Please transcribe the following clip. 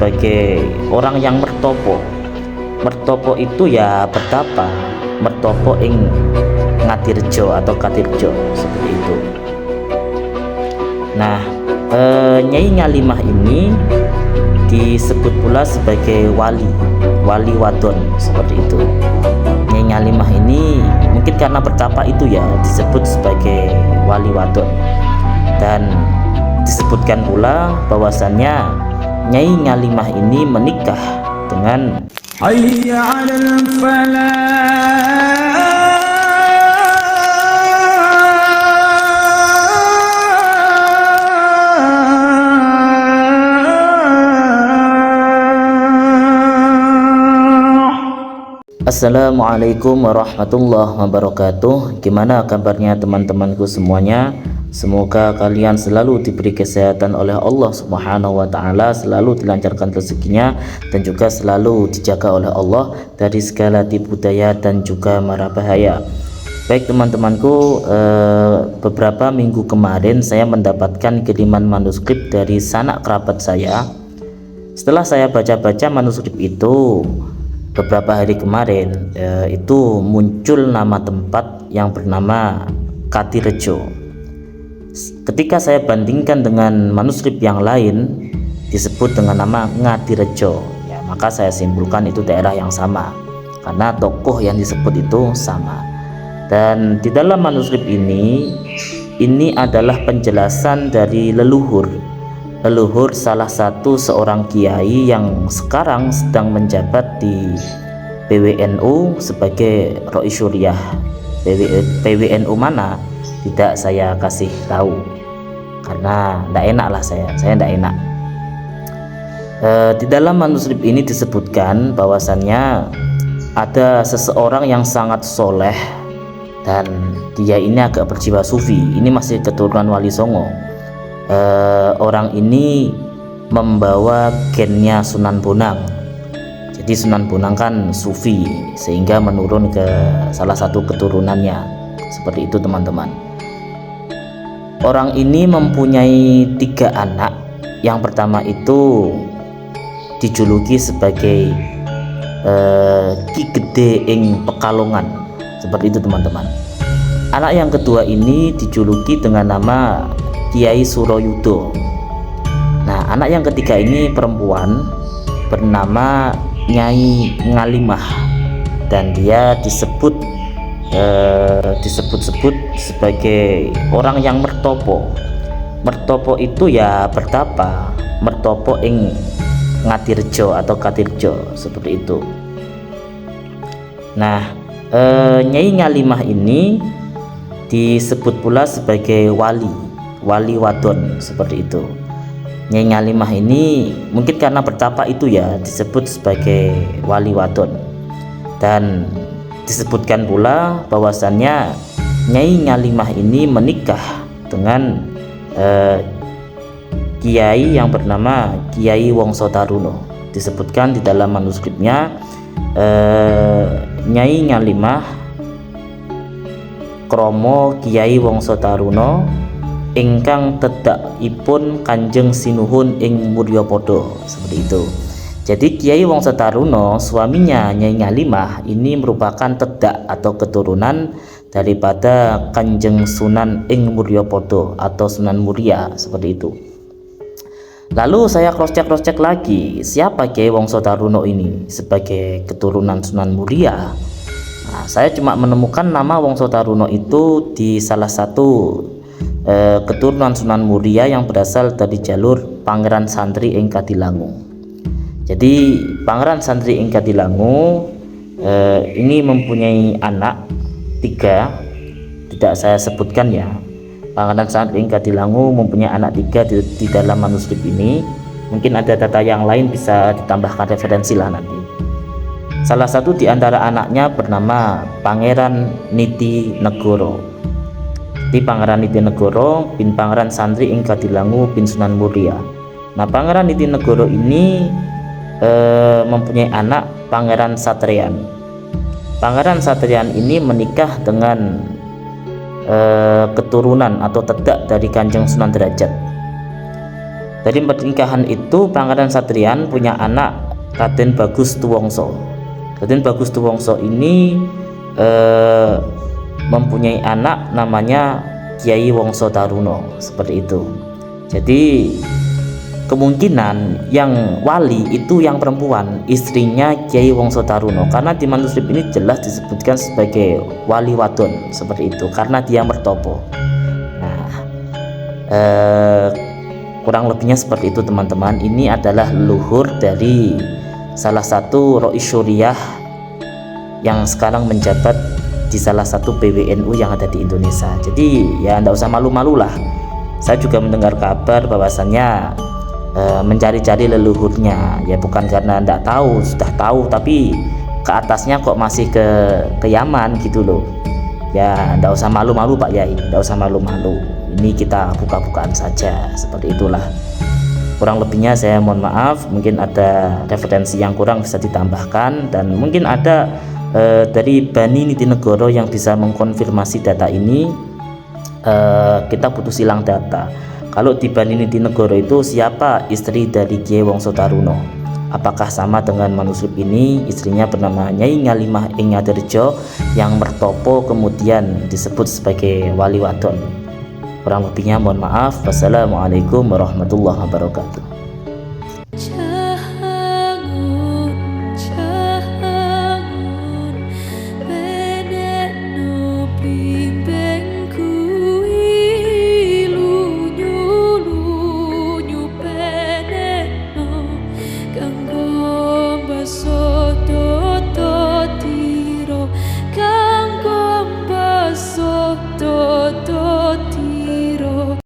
sebagai orang yang mertopo. Mertopo itu ya bertapa, mertopo ing Ngatirjo atau Katirjo, seperti itu. Nah, Nyai Ngalimah ini disebut pula sebagai wali wadon, seperti itu. Nyai Ngalimah ini mungkin karena bertapa itu ya disebut sebagai wali wadon. Dan disebutkan pula bahwasannya Nyai Ngalimah ini menikah dengan Hayya 'alal falah. Assalamualaikum warahmatullahi wabarakatuh. Gimana kabarnya teman-temanku semuanya? Semoga kalian selalu diberi kesehatan oleh Allah Subhanahu wa taala, selalu dilancarkan rezekinya dan juga selalu dijaga oleh Allah dari segala tipu daya dan juga mara bahaya. Baik teman-temanku, beberapa minggu kemarin saya mendapatkan kiriman manuskrip dari sanak kerabat saya. Setelah saya baca-baca manuskrip itu beberapa hari kemarin, itu muncul nama tempat yang bernama Katirjo. Ketika saya bandingkan dengan manuskrip yang lain disebut dengan nama Ngatirjo, ya, maka saya simpulkan itu daerah yang sama karena tokoh yang disebut itu sama. Dan di dalam manuskrip ini adalah penjelasan dari leluhur salah satu seorang kiai yang sekarang sedang menjabat di PWNU sebagai Roi Syuriah. PWNU mana tidak saya kasih tahu karena tidak enak lah, saya tidak enak. Di dalam manuskrip ini disebutkan bahwasannya ada seseorang yang sangat soleh dan dia ini agak berjiwa sufi. Ini masih keturunan Wali Songo. Orang ini membawa gennya Sunan Bonang. Jadi Sunan Bonang kan sufi sehingga menurun ke salah satu keturunannya, seperti itu teman-teman. Orang ini mempunyai 3 anak. Yang pertama itu dijuluki sebagai Ki Gede ing Pekalongan, seperti itu teman-teman. Anak yang kedua ini dijuluki dengan nama Kiai Suroyudo. Nah, anak yang ketiga ini perempuan bernama Nyai Ngalimah dan dia disebut-sebut sebagai orang yang mertopo. Mertopo itu ya bertapa, mertopo ing Ngatirjo atau Katirjo, seperti itu. Nah, Nyai Ngalimah ini disebut pula sebagai wali wadon, seperti itu. Nyai Ngalimah ini mungkin karena bertapa itu ya disebut sebagai wali wadon. Dan disebutkan pula bahwasannya Nyai Ngalimah ini menikah dengan kiai yang bernama Kiai Wongso Taruno. Disebutkan di dalam manuskripnya, Nyai Ngalimah kromo Kiai Wongso Taruno ingkang tedakipun Kanjeng Sinuhun ing Muryapada, seperti itu. Jadi Kiai Wongso Taruno, suaminya Nyai Ngalimah, ini merupakan tedak atau keturunan daripada Kanjeng Sunan ing Muryapada atau Sunan Muria, seperti itu. Lalu saya cross check lagi, siapa Kiai Wongso Taruno ini sebagai keturunan Sunan Muria. Nah, saya cuma menemukan nama Wongso Taruno itu di salah satu keturunan Sunan Muria yang berasal dari jalur Pangeran Santri ing Kadilangu. Jadi Pangeran Santri ing Kadilangu ini mempunyai anak 3, tidak saya sebutkan ya. Pangeran Santri ing Kadilangu mempunyai anak 3 di dalam manuskrip ini. Mungkin ada data yang lain bisa ditambahkan referensi lah nanti. Salah satu di antara anaknya bernama Pangeran Niti Negoro. Di Pangeran Niti Negoro bin Pangeran Santri ing Kadilangu bin Sunan Muria. Nah, Pangeran Niti Negoro ini mempunyai anak Pangeran Satrian. Pangeran Satrian ini menikah dengan keturunan atau tedak dari Kanjeng Sunan Derajat. Dari pernikahan itu Pangeran Satrian punya anak Raden Bagus Tuwongso. Raden Bagus Tuwongso ini mempunyai anak namanya Kiai Wongso Taruno, seperti itu. Jadi kemungkinan yang wali itu yang perempuan, istrinya Kiai Wongso Taruno, karena di manuskrip ini jelas disebutkan sebagai wali wadon, seperti itu, karena dia mertopo. Nah, kurang lebihnya seperti itu teman-teman. Ini adalah leluhur dari salah satu Rois Syuriah yang sekarang menjabat di salah satu PWNU yang ada di Indonesia. Jadi ya enggak usah malu-malu lah. Saya juga mendengar kabar bahwasannya mencari-cari leluhurnya, ya bukan karena enggak tahu, sudah tahu, tapi ke atasnya kok masih ke Yaman gitu loh. Ya enggak usah malu-malu Pak Yai, enggak usah malu-malu. Ini kita buka-bukaan saja, seperti itulah. Kurang lebihnya saya mohon maaf, mungkin ada referensi yang kurang bisa ditambahkan, dan mungkin ada dari Bani Nitinegoro yang bisa mengkonfirmasi data ini. Kita butuh silang data. Kalau di Bani Nitinegoro itu siapa istri dari Kiai Wongso Taruno? Apakah sama dengan manuskrip ini? Istrinya bernama Nyai Ngalimah ing Ngadirjo yang mertopo kemudian disebut sebagai wali wadon. Kurang lebihnya mohon maaf. Wassalamualaikum warahmatullahi wabarakatuh.